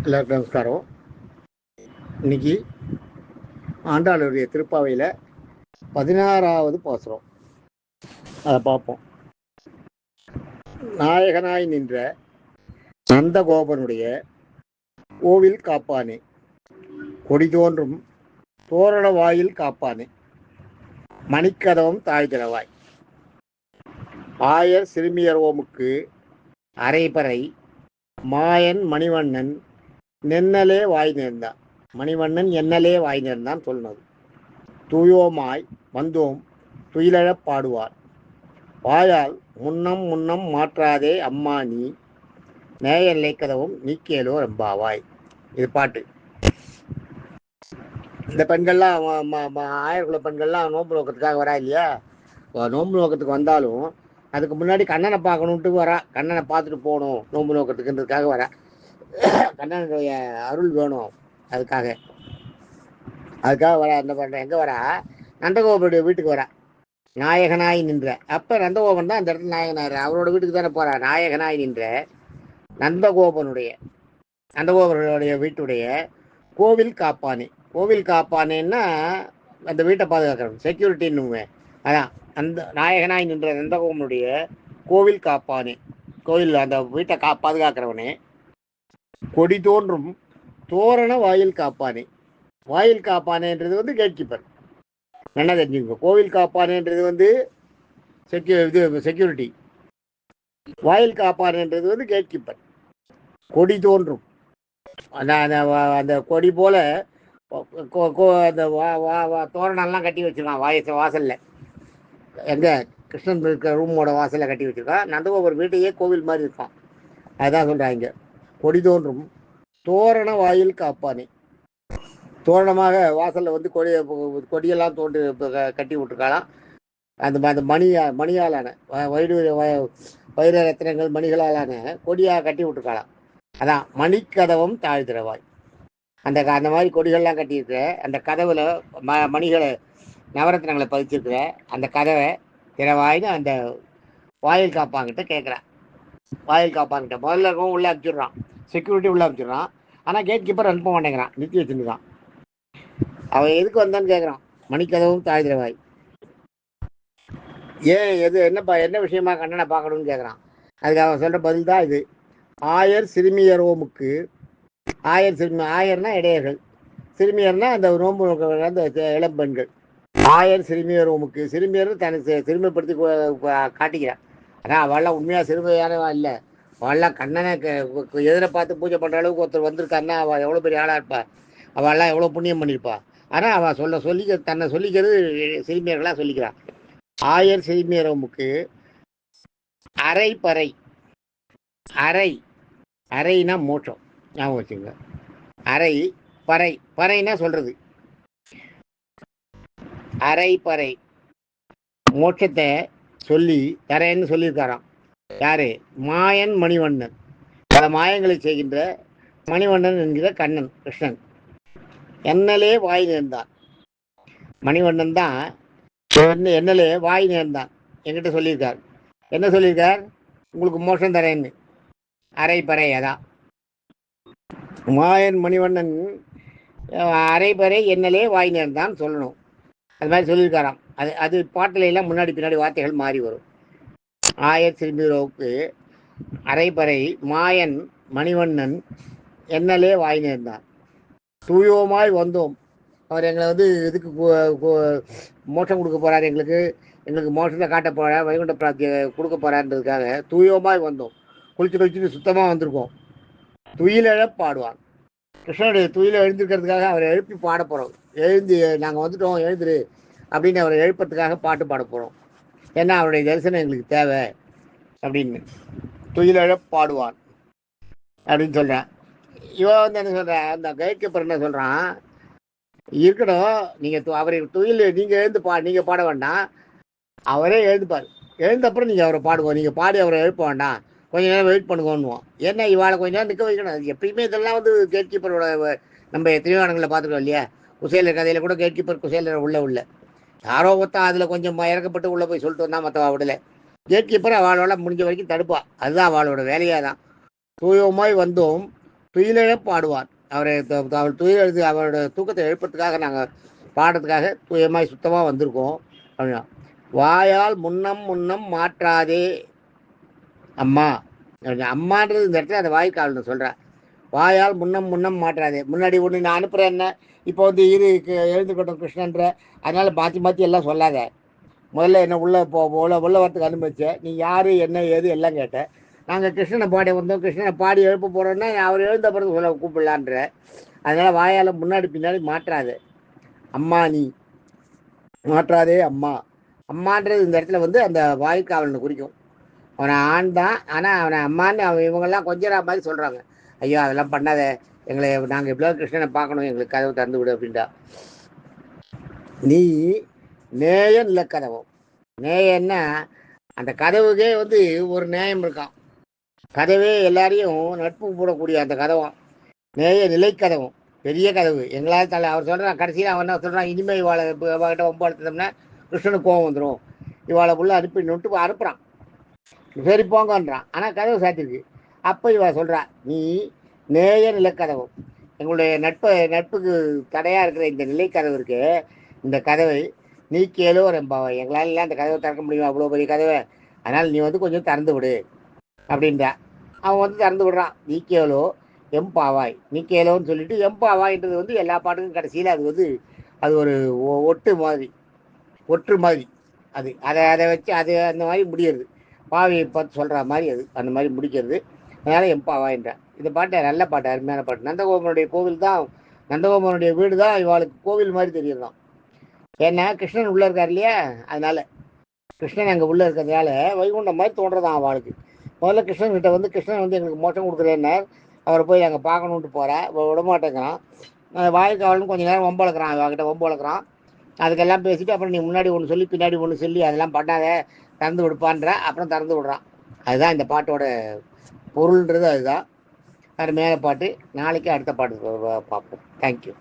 எல்லாருக்கும் நமஸ்காரம். இன்னைக்கு ஆண்டாளுடைய திருப்பாவையில் 16வது பாசுரம், அதை பார்ப்போம். நாயகனாய் நின்ற நந்தகோபனுடைய கோவில் காப்பானே, கொடி தோன்றும் தோரண வாயில் காப்பானே, மணிக்கதவம் தாழ் திறவாய். ஆயர் சிறுமியரோமுக்கு அரைபறை மாயன் மணிவண்ணன் நென்னலே வாய் நேர்ந்தான். மணிவண்ணன் என்னலே வாய் நேர்ந்தான் சொன்னது. தூயோமாய் வந்தோம் துயிலழப் பாடுவார். வாயால் முன்னம் முன்னம் மாற்றாதே அம்மா நீ, நேய நிலைக்கதவும் நீக்கியலோ ரெம்பாவாய். இது பாட்டு. இந்த பெண்கள்லாம் ஆயர்குல பெண்கள்லாம் நோன்பு நோக்கத்துக்காக வரா இல்லையா? நோன்பு நோக்கத்துக்கு வந்தாலும் அதுக்கு முன்னாடி கண்ணனை பார்க்கணுன்ட்டு வரா. கண்ணனை பார்த்துட்டு போகணும் நோன்பு நோக்கத்துக்குன்றதுக்காக வரா. கண்ணனுடைய அருள் வேணும், அதுக்காக வரா. என்ன பண்ணுற, எங்கே வரா? நந்தகோபனுடைய வீட்டுக்கு வரா. நாயகனாய் நின்ற, அப்போ நந்தகோபன் தான் அந்த இடத்துல நாயகனார். அவரோட வீட்டுக்கு தானே போகிறா. நாயகனாய் நின்ற நந்தகோபனுடைய வீட்டுடைய கோவில் காப்பானே. கோவில் காப்பானேன்னா அந்த வீட்டை பாதுகாக்கிறவன், செக்யூரிட்டின்னு. அதான் அந்த நாயகனாய் நின்ற நந்தகோபனுடைய கோவில் காப்பானே, கோவில் அந்த வீட்டை பாதுகாக்கிறவனே. கொடி தோன்றும் தோரண வாயில் காப்பானே. வாயில் காப்பானேன்றது கேட் கீப்பர். என்ன தெரிஞ்சுக்கோ, கோவில் காப்பானேன்றது செக்யூரிட்டி. வாயில் காப்பானேன்றது கேட் கீப்பர். கொடி தோன்றும் அந்த கொடி போல அந்த தோரணம்லாம் கட்டி வச்சிருக்கான் வாசல்ல. எங்க கிருஷ்ணன் இருக்கிற ரூமோட வாசல்ல கட்டி வச்சிருக்கான். நந்தகோபுரம் வீட்டையே கோவில் மாதிரி இருக்கான். அதுதான் சொல்றாங்க. கொடி தோன்றும் தோரண வாயில் காப்பானே. தோரணமாக வாசலில் கொடியெல்லாம் தோன்றி கட்டி விட்டுருக்காளாம். அந்த மணியாலான வைர ரத்தினங்கள் மணிகளாலான கொடியாக கட்டி விட்டுருக்காளாம். அதான் மணிக்கதவம் தாழ் திறவாய். அந்த மாதிரி கொடிகள்லாம் கட்டியிருக்கிற அந்த கதவுல மணிகளை நவரத்தினங்களை பதிச்சிருக்கிற அந்த கதவை திறவாயின்னு அந்த வாயில் காப்பாங்கிட்ட கேட்குறான். வாயில் காப்பாங்கிட்ட முதல்ல இருக்கவும் உள்ளே அனுப்பிச்சிடுறான், செக்யூரிட்டி உள்ளே அனுப்பிச்சிடுறான். ஆனால் கேட் கீப்பர் அனுப்ப மாட்டேங்கிறான், நிறுத்தி வச்சுருக்கான். அவன் எதுக்கு வந்தான்னு கேட்குறான். மணிக்கதவும் தாழ் திறவாய். ஏன் என்ன விஷயமா கண்ணனை பார்க்கணும்னு கேட்குறான். அதுக்கு அவன் சொல்கிற பதில் தான் இது. ஆயர் சிறுமியரோமுக்கு, ஆயர்னா இடையர்கள், சிறுமியர்னா அந்த நோன்பு அந்த இளம்பெண்கள். ஆயர் சிறுமியரோமுக்கு, சிறுமியர் தனக்கு சிறுமைப்படுத்தி காட்டிக்கிறான். ஆனால் அவள்லாம் உண்மையாக சிறுமையானவா இல்லை. அவள்லாம் கண்ணனை எதிரை பார்த்து பூஜை பண்ணுற அளவுக்கு ஒருத்தர் வந்திருக்காருன்னா அவள் எவ்வளோ பெரிய ஆளாக இருப்பா. அவள்லாம் எவ்வளோ புண்ணியம் பண்ணியிருப்பா. ஆனால் அவள் தன்னை சொல்லிக்கிறது சிறுமியர்களாக சொல்லிக்கிறான். ஆயர் சிறுமியரோமுக்கு அரைப்பறை. அரைனா மோட்சம், ஞாபகம் வச்சுங்க. பறைனா சொல்றது. அரைப்பறை மோட்சத்தை சொல்லி தரேன்னு சொல்லியிருக்காராம். யாரு? மாயன் மணிவண்ணன். பல மாயங்களை செய்கின்ற மணிவண்ணன் என்கிற கண்ணன் கிருஷ்ணன் என்னலே வாய் நேர்ந்தான். மணிவண்ணன் தான் என்னலே வாய் நேர்ந்தான் என்கிட்ட சொல்லியிருக்கார். என்ன சொல்லியிருக்கார்? உங்களுக்கு மோட்சம் தரேன்னு. அரைப்பறை. அதான் மாயன் மணிவண்ணன் அரைப்பறை என்னலே வாய் நேர்ந்தான் சொல்லணும். அது மாதிரி சொல்லியிருக்காராம். அது பாட்டில எல்லாம் முன்னாடி பின்னாடி வார்த்தைகள் மாறி வரும். ஆயர் சிறுமியரோவுக்கு அரைப்பறை மாயன் மணிவண்ணன் என்னலே வாய் நேர்ந்தான். தூயோமாய் வந்தோம். அவர் எங்களை இதுக்கு மோட்சம் கொடுக்க போறாரு. எங்களுக்கு மோட்சத்தை காட்ட போறார், வைகுண்ட பிராப்தியை கொடுக்க போறாருன்றதுக்காக தூயோமாய் வந்தோம். குளிச்சுட்டு சுத்தமாக வந்திருக்கோம். துயிலெழ பாடுவான். கிருஷ்ணனுடைய துயிலை எழுந்திருக்கிறதுக்காக அவரை எழுப்பி பாட போகிறோம். நாங்கள் வந்துட்டோம் எழுந்துரு அப்படின்னு அவரை எழுப்பத்துக்காக பாட்டு பாட போகிறோம். ஏன்னா அவருடைய தரிசனம் எங்களுக்கு தேவை அப்படின்னு. துயிலெழ பாடுவான் அப்படின்னு சொல்கிறேன். இவன் என்ன சொல்கிறேன், அந்த கைட்கீப்பர் என்ன சொல்கிறான், இருக்கட்டும், நீங்கள் அவரை துயில் நீங்கள் நீங்கள் பாட வேண்டாம், அவரே எழுந்துப்பார். எழுந்தப்புறம் நீங்கள் அவரை பாடுவோம். நீங்கள் பாடி அவரை எழுப்ப வேண்டாம், கொஞ்சம் நேரம் வெயிட் பண்ணுவோன்னுவோம். ஏன்னா இவாளை கொஞ்சம் நேரம் நிற்க வைக்கணும். எப்பயுமே இதெல்லாம் கேட் கீப்பரோட நம்ம எத்தனையோ இடங்களில் பார்த்துக்கோம் இல்லையா? குசேலர் கதையில் கூட கேட் கீப்பர் குசேலர் உள்ள யாரோ ஒருத்தன் அதில் கொஞ்சம் இறக்கப்பட்டு உள்ளே போய் சொல்லிட்டு வந்தால் மற்றவா விடலை. கேட் கீப்பர் அவளோட முடிஞ்ச வரைக்கும் தடுப்பா. அதுதான் அவளோட வேலையாக தான். தூயமாய் வந்தோம் துயிலெழப் பாடுவார். அவர் துயில் அவரோட தூக்கத்தை எழுப்புறதுக்காக நாங்கள் பாடுறதுக்காக தூயமாய் சுத்தமாக வந்திருக்கோம் அப்படின்னா. வாயால் முன்னம் முன்னம் மாற்றாதே அம்மா. அம்மான்றது இந்த இடத்துல அந்த வாய்க்கால்னு சொல்கிறேன். வாயால் முன்னம் முன்னம் மாற்றாதே. முன்னாடி ஒன்று நான் அனுப்புகிறேன் என்ன, இப்போ வந்து எழுந்துக்கட்டும் கிருஷ்ணன்ற, அதனால் மாற்றி மாற்றி எல்லாம் சொல்லாத. முதல்ல என்ன உள்ளே உள்ள வரத்துக்கு அனுமதிச்சேன். நீ யார் என்ன ஏது எல்லாம் கேட்டேன். நாங்கள் கிருஷ்ணனை பாடி வந்தோம், கிருஷ்ணனை பாடி எழுப்ப போகிறோன்னா அவர் எழுந்த பிறகு சொல்ல கூப்பிடலான்ற. அதனால் வாயால் முன்னாடி பின்னாடி மாற்றாது. அம்மா நீ மாற்றாதே அம்மா. அம்மான்றது இந்த இடத்துல வந்து அந்த வாய்க்காவலனை குறிக்கும். அவனை ஆண் தான், ஆனால் அவனை அம்மான்னு இவங்கெல்லாம் கொஞ்சரா மாதிரி சொல்கிறாங்க. ஐயோ அதெல்லாம் பண்ணாத, எங்களை நாங்கள் எப்படியோ கிருஷ்ணனை பார்க்கணும், எங்களுக்கு கதவு திறந்து விடு அப்படின்ட்டா. நீ நேய நிலக்கதவும். நேயன்னா அந்த கதவுக்கே வந்து ஒரு நேயம் இருக்கான். கதவே எல்லாரையும் நட்பு போடக்கூடிய அந்த கதவும் நேய நிலைக்கதவும் பெரிய கதவு. எங்களால் அவர் சொல்கிறான். கடைசியில் அவன் என்ன சொல்கிறான், இனிமேல் இவாள்கிட்ட ஒம்பு எடுத்தோம்னா கிருஷ்ணனுக்கு கோவம் வந்துடும், இவாளை உள்ள அனுப்பிட்டு அனுப்புகிறான். சரி போங்கன்றான். ஆனால் கதவு சாத்திருக்கு. அப்போ இவ சொல்கிறா, நீ நேய நிலக்கதவும், எங்களுடைய நட்புக்கு தடையாக இருக்கிற இந்த நிலைக்கதவு இருக்கு, இந்த கதவை நீக்கியலோ ரெம்பாவை. எங்களால் இல்லை அந்த கதவை திறக்க முடியுமா, அவ்வளோ பெரிய கதவை, அதனால் நீ வந்து கொஞ்சம் திறந்து விடு அப்படின்றா. அவன் வந்து திறந்து விடுறான். நீக்கியலோ எம்பாவாய். நீக்கியலோன்னு சொல்லிட்டு எம்பாவாய்ன்றது வந்து எல்லா பாட்டுக்கும் கடைசியில் அது வந்து அது ஒரு ஒற்று மாதிரி அதை வச்சு அது அந்த மாதிரி முடியறது. பாவியை பார்த்து சொல்கிற மாதிரி அது அந்த மாதிரி முடிக்கிறது. அதனால் எம்பாவாயின்றான். இந்த பாட்டு நல்ல பாட்டு, அருமையான பாட்டு. நந்தகோபனுடைய கோவில் தான், நந்தகோபனுடைய வீடு தான் இவாளுக்கு கோவில் மாதிரி தெரியுதான். ஏன்னா கிருஷ்ணன் உள்ளே இருக்கார் இல்லையா, அதனால கிருஷ்ணன் அங்கே உள்ளே இருக்கிறதுனால வைகுண்டம் மாதிரி தோன்றதான் அவளுக்கு. முதல்ல கிருஷ்ணன்கிட்ட வந்து கிருஷ்ணன் வந்து எங்களுக்கு மோட்சம் கொடுக்குறேன்னார். அவரை போய் நாங்கள் பார்க்கணுன்ட்டு போகிறேன், விடமாட்டேங்கிறான். வாய்க்காவல்னு கொஞ்சம் நேரம் வம்பளக்குறான், அவகிட்ட வம்பளக்குறான். அதுக்கெல்லாம் பேசிட்டு அப்புறம் நீ முன்னாடி ஒன்று சொல்லி பின்னாடி ஒன்று சொல்லி அதெல்லாம் பண்ணாத, திறந்து விடுப்பான்ற. அப்புறம் திறந்து விடுறான். அதுதான் இந்த பாட்டோட பொருள்ன்றது. அதுதான் அருமையான பாட்டு. நாளைக்கு அடுத்த பாட்டு பார்ப்போம். தேங்க்யூ.